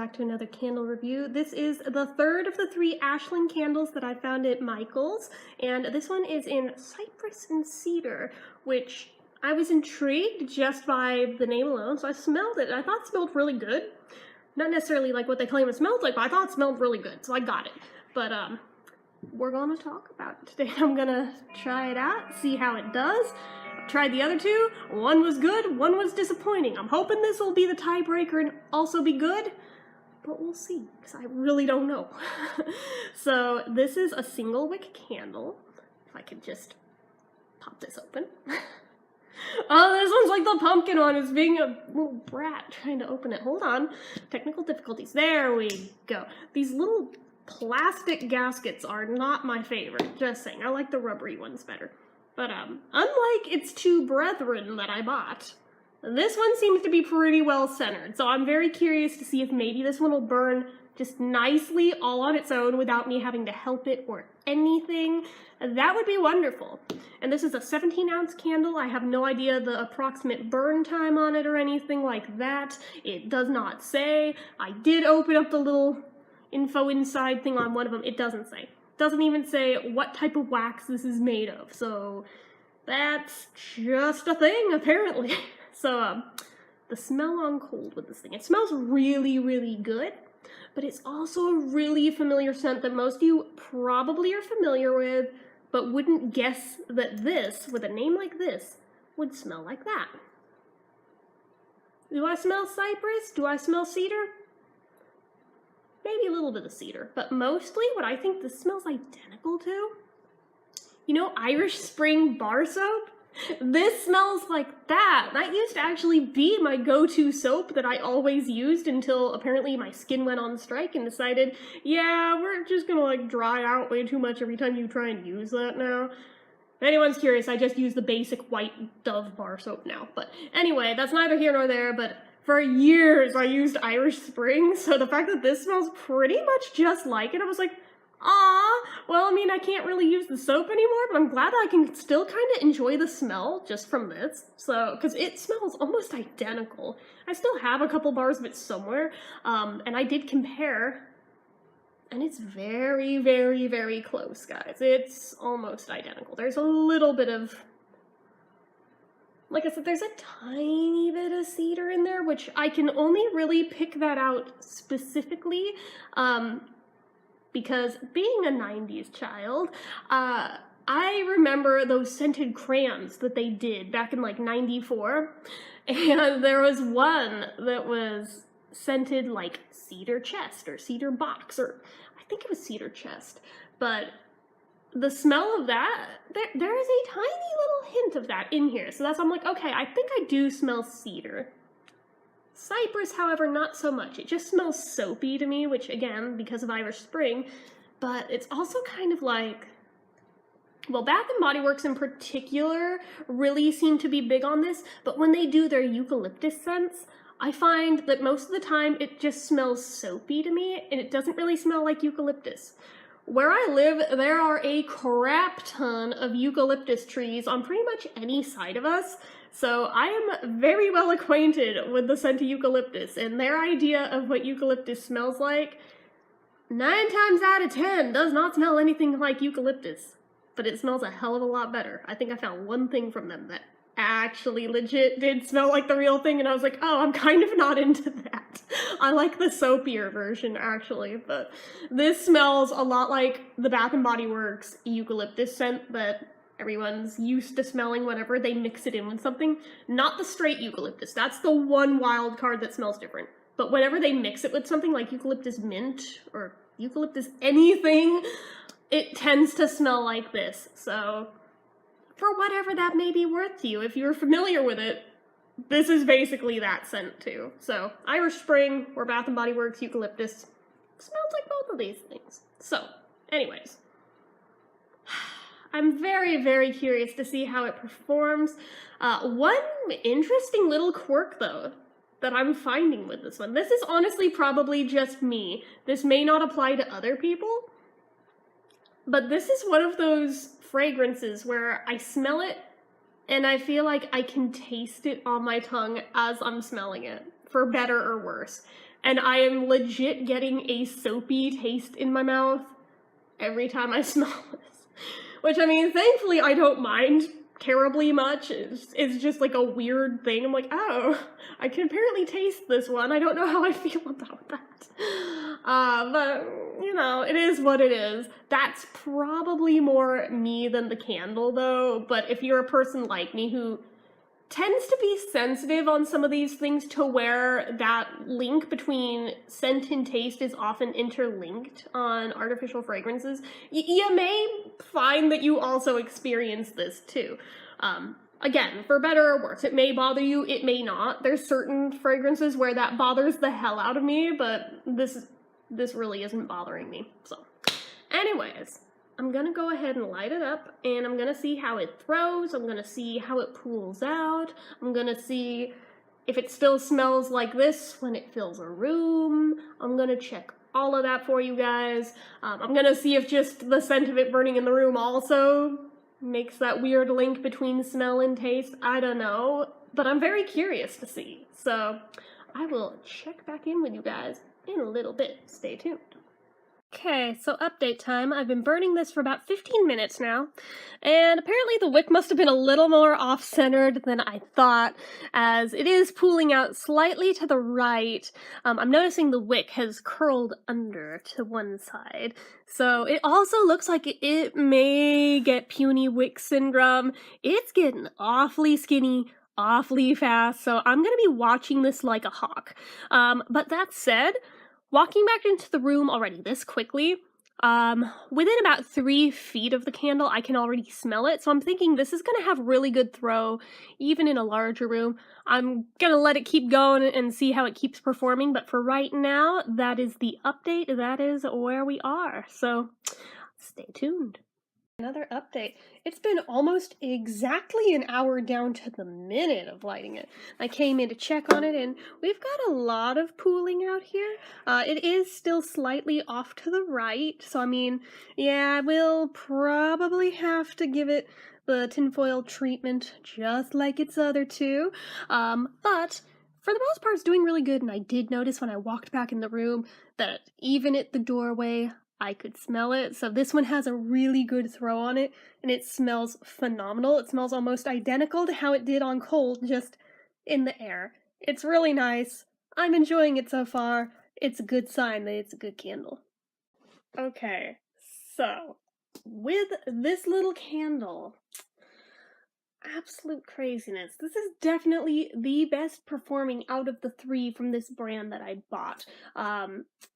back to another candle review. This is the third of the 3 Ashland candles that I found at Michael's, and this one is in Cypress and Cedar, which I was intrigued just by the name alone, so I smelled it, and I thought it smelled really good. Not necessarily like what they claim it smells like, but I thought it smelled really good, so I got it. But, we're gonna talk about it today. I'm gonna try it out, see how it does. Tried the other 2, one was good, one was disappointing. I'm hoping this will be the tiebreaker and also be good, but we'll see, because I really don't know. So this is a single wick candle. If I could just pop this open. Oh, this one's like the pumpkin one. It's being a little brat trying to open it. Hold on. Technical difficulties. There we go. These little plastic gaskets are not my favorite. Just saying. I like the rubbery ones better. But, unlike its 2 brethren that I bought, this one seems to be pretty well centered, so I'm very curious to see if maybe this one will burn just nicely all on its own without me having to help it or anything. That would be wonderful. And this is a 17-ounce candle. I have no idea the approximate burn time on it or anything like that. It does not say. I did open up the little info inside thing on one of them. It doesn't say. Doesn't even say what type of wax this is made of, so that's just a thing, apparently. So, the smell on cold with this thing, it smells really, really good, but it's also a really familiar scent that most of you probably are familiar with, but wouldn't guess that this, with a name like this, would smell like that. Do I smell cypress? Do I smell cedar? Maybe a little bit of cedar, but mostly what I think this smells identical to, you know, Irish Spring bar soap? This smells like that. That used to actually be my go-to soap that I always used until apparently my skin went on strike and decided, yeah, we're just gonna like dry out way too much every time you try and use that now. If anyone's curious, I just use the basic white Dove bar soap now. But anyway, that's neither here nor there, but for years, I used Irish Spring, so the fact that this smells pretty much just like it, I was like, ah, well, I mean, I can't really use the soap anymore, but I'm glad that I can still kind of enjoy the smell just from this, so, because it smells almost identical. I still have a couple bars of it somewhere, and I did compare, and it's very, very, very close, guys. It's almost identical. There's a little bit of, like I said, there's a tiny bit of cedar in there, which I can only really pick that out specifically because being a 90s child, I remember those scented crayons that they did back in like 94, and there was one that was scented like cedar chest or cedar box, or I think it was cedar chest, but the smell of that, there is a tiny little hint of that in here. So that's, I'm like, okay, I think I do smell cedar. Cypress, however, not so much. It just smells soapy to me, which again, because of Irish Spring, but it's also kind of like, well, Bath & Body Works in particular really seem to be big on this, but when they do their eucalyptus scents, I find that most of the time it just smells soapy to me, and it doesn't really smell like eucalyptus. Where I live, there are a crap ton of eucalyptus trees on pretty much any side of us, so I am very well acquainted with the scent of eucalyptus, and their idea of what eucalyptus smells like, 9 times out of 10 does not smell anything like eucalyptus, but it smells a hell of a lot better. I think I found one thing from them that actually legit did smell like the real thing, and I was like, oh, I'm kind of not into that. I like the soapier version, actually, but this smells a lot like the Bath & Body Works eucalyptus scent that everyone's used to smelling whenever they mix it in with something. Not the straight eucalyptus. That's the one wild card that smells different. But whenever they mix it with something like eucalyptus mint or eucalyptus anything, it tends to smell like this, so for whatever that may be worth to you, if you're familiar with it, this is basically that scent too. So, Irish Spring or Bath & Body Works eucalyptus smells like both of these things. So, anyways, I'm very, very curious to see how it performs. One interesting little quirk, though, that I'm finding with this one. This is honestly probably just me. This may not apply to other people, but this is one of those fragrances where I smell it and I feel like I can taste it on my tongue as I'm smelling it, for better or worse. and I am legit getting a soapy taste in my mouth every time I smell this. Which, I mean, thankfully I don't mind terribly much. It's just like a weird thing. I'm like, oh, I can apparently taste this one. I don't know how I feel about that. But, you know, it is what it is. That's probably more me than the candle, though. But if you're a person like me who tends to be sensitive on some of these things to where that link between scent and taste is often interlinked on artificial fragrances, you may find that you also experience this too. Again, for better or worse, it may bother you, it may not. There's certain fragrances where that bothers the hell out of me, but this really isn't bothering me. So, anyways, I'm gonna go ahead and light it up, and I'm gonna see how it throws, I'm gonna see how it pools out, I'm gonna see if it still smells like this when it fills a room, I'm gonna check all of that for you guys. I'm gonna see if just the scent of it burning in the room also makes that weird link between smell and taste. I don't know, but I'm very curious to see. So I will check back in with you guys in a little bit. Stay tuned. Okay, so update time. I've been burning this for about 15 minutes now, and apparently the wick must have been a little more off-centered than I thought, as it is pooling out slightly to the right. I'm noticing the wick has curled under to one side, so it also looks like it may get puny wick syndrome. It's getting awfully skinny, awfully fast, so I'm gonna be watching this like a hawk. But that said, walking back into the room already this quickly, within about 3 feet of the candle, I can already smell it, so I'm thinking this is going to have really good throw, even in a larger room. I'm going to let it keep going and see how it keeps performing, but for right now, that is the update, that is where we are, so stay tuned. Another update. It's been almost exactly an hour down to the minute of lighting it. I came in to check on it, and we've got a lot of pooling out here. It is still slightly off to the right, so I mean, yeah, we'll probably have to give it the tinfoil treatment just like its other two. But for the most part, it's doing really good, and I did notice when I walked back in the room that even at the doorway, I could smell it. So this one has a really good throw on it, and it smells phenomenal. It smells almost identical to how it did on cold, just in the air. It's really nice. I'm enjoying it so far. It's a good sign that it's a good candle. Okay, so with this little candle, absolute craziness. This is definitely the best performing out of the 3 from this brand that I bought.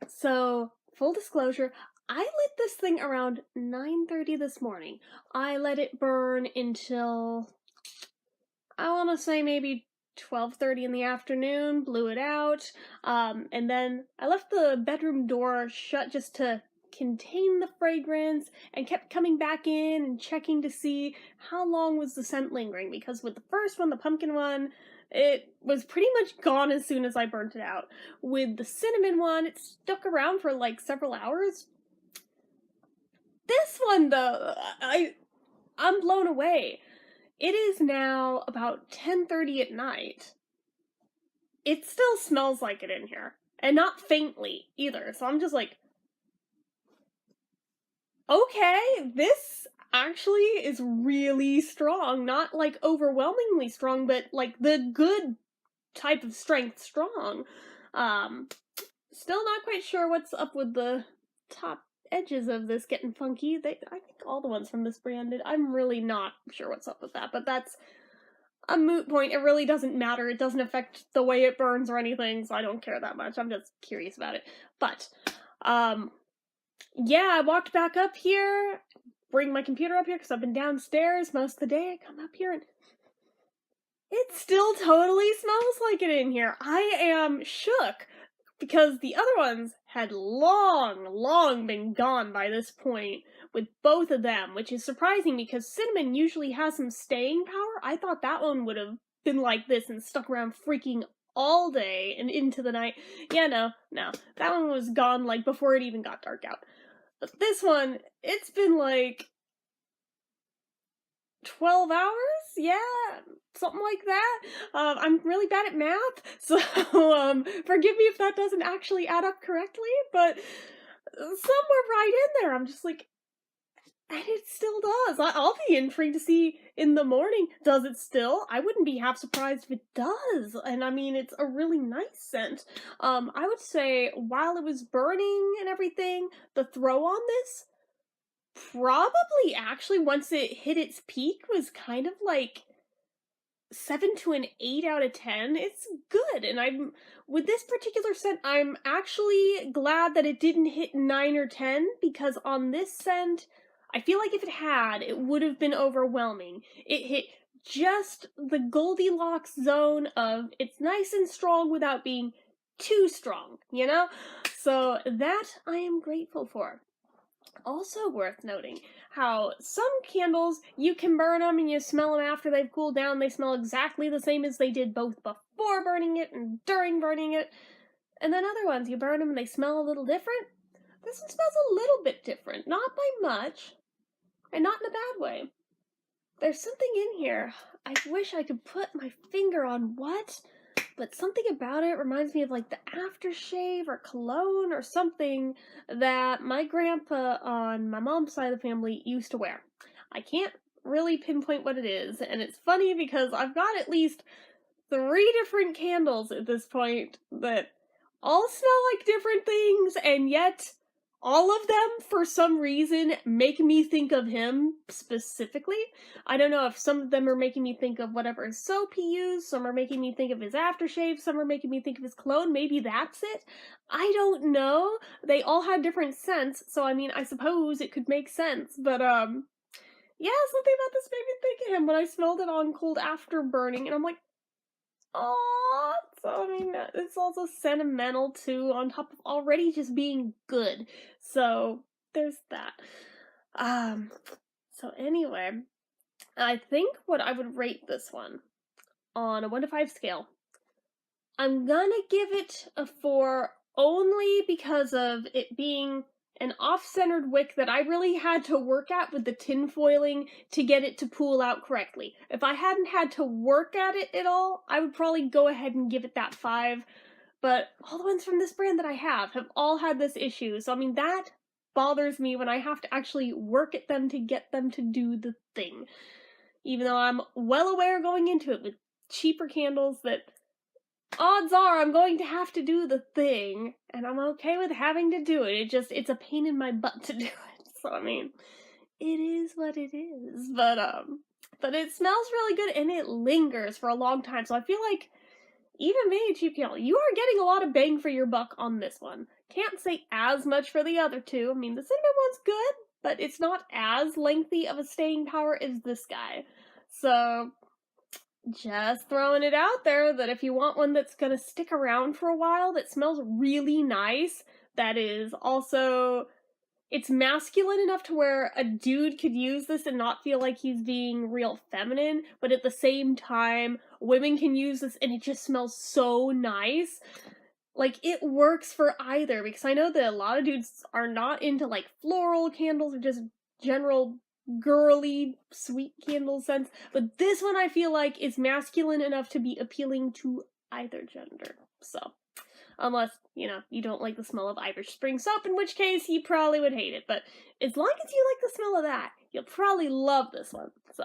So full disclosure, I lit this thing around 9:30 this morning. I let it burn until, I want to say maybe 12:30 in the afternoon, blew it out, and then I left the bedroom door shut just to contain the fragrance, and kept coming back in and checking to see how long was the scent lingering, because with the first one, the pumpkin one, it was pretty much gone as soon as I burnt it out. With the cinnamon one, it stuck around for like several hours. This one, though, I'm blown away. It is now about 10:30 at night. It still smells like it in here, and not faintly either, so I'm just like, okay, this actually is really strong. Not like overwhelmingly strong, but like the good type of strength strong. Still not quite sure what's up with the top edges of this getting funky. I think all the ones from this brand did. I'm really not sure what's up with that, but that's a moot point. It really doesn't matter. It doesn't affect the way it burns or anything, so I don't care that much. I'm just curious about it. But, yeah, I walked back up here, bring my computer up here because I've been downstairs most of the day. I come up here and it still totally smells like it in here. I am shook because the other ones had long been gone by this point with both of them, which is surprising because cinnamon usually has some staying power. I thought that one would have been like this and stuck around freaking all day and into the night. Yeah, no. That one was gone like before it even got dark out. But this one, it's been like 12 hours? Yeah, something like that. I'm really bad at math, so forgive me if that doesn't actually add up correctly, but somewhere right in there, I'm just like, and it still does. I'll be intrigued to see in the morning. Does it still? I wouldn't be half surprised if it does. And I mean, it's a really nice scent. I would say while it was burning and everything, the throw on this probably actually once it hit its peak was kind of like 7 to an 8 out of 10. It's good, and I'm with this particular scent, I'm actually glad that it didn't hit 9 or 10, because on this scent, I feel like if it had, it would have been overwhelming. It hit just the Goldilocks zone of it's nice and strong without being too strong, you know? So that I am grateful for. Also worth noting how some candles, you can burn them and you smell them after they've cooled down. They smell exactly the same as they did both before burning it and during burning it. And then other ones, you burn them and they smell a little different. This one smells a little bit different. Not by much, and not in a bad way. There's something in here. I wish I could put my finger on what, but something about it reminds me of like the aftershave or cologne or something that my grandpa on my mom's side of the family used to wear. I can't really pinpoint what it is, and it's funny because I've got at least 3 different candles at this point that all smell like different things, and yet all of them, for some reason, make me think of him specifically. I don't know if some of them are making me think of whatever soap he used, some are making me think of his aftershave, some are making me think of his cologne, maybe that's it? I don't know. They all had different scents, so I mean, I suppose it could make sense, but yeah, something about this made me think of him when I smelled it on cold after burning, and I'm like, oh, so I mean, it's also sentimental too, on top of already just being good. So there's that. So anyway, I think what I would rate this one on a 1 to 5 scale, I'm gonna give it a 4 only because of it being an off-centered wick that I really had to work at with the tin foiling to get it to pool out correctly. If I hadn't had to work at it at all, I would probably go ahead and give it that 5. But all the ones from this brand that I have all had this issue, so I mean, that bothers me when I have to actually work at them to get them to do the thing. Even though I'm well aware going into it with cheaper candles that odds are I'm going to have to do the thing, and I'm okay with having to do it. It's a pain in my butt to do it. So, I mean, it is what it is. But it smells really good, and it lingers for a long time, so I feel like even being a cheap candle, you are getting a lot of bang for your buck on this one. Can't say as much for the other two. I mean, the cinnamon one's good, but it's not as lengthy of a staying power as this guy. So, just throwing it out there that if you want one that's gonna stick around for a while, that smells really nice, that is also, it's masculine enough to where a dude could use this and not feel like he's being real feminine, but at the same time, women can use this and it just smells so nice. Like, it works for either, because I know that a lot of dudes are not into, like, floral candles or just general girly, sweet candle scents, but this one I feel like is masculine enough to be appealing to either gender, so. Unless, you don't like the smell of Irish Spring soap, in which case you probably would hate it, but as long as you like the smell of that, you'll probably love this one, so.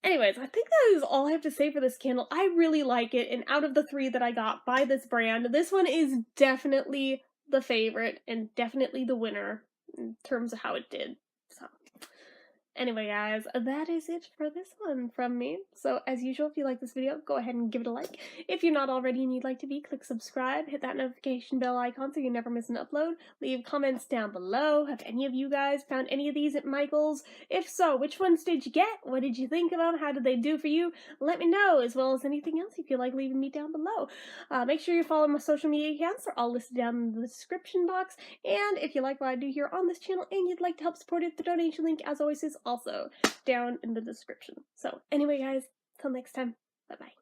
Anyways, I think that is all I have to say for this candle. I really like it, and out of the 3 that I got by this brand, this one is definitely the favorite, and definitely the winner, in terms of how it did, so. Anyway, guys, that is it for this one from me. So, as usual, if you like this video, go ahead and give it a like. If you're not already and you'd like to be, click subscribe, hit that notification bell icon so you never miss an upload. Leave comments down below. Have any of you guys found any of these at Michael's? If so, which ones did you get? What did you think of them? How did they do for you? Let me know, as well as anything else you feel like leaving me down below. Make sure you follow my social media accounts. They're all listed down in the description box. And if you like what I do here on this channel and you'd like to help support it, the donation link, as always, is also down in the description. So anyway, guys, till next time, bye-bye.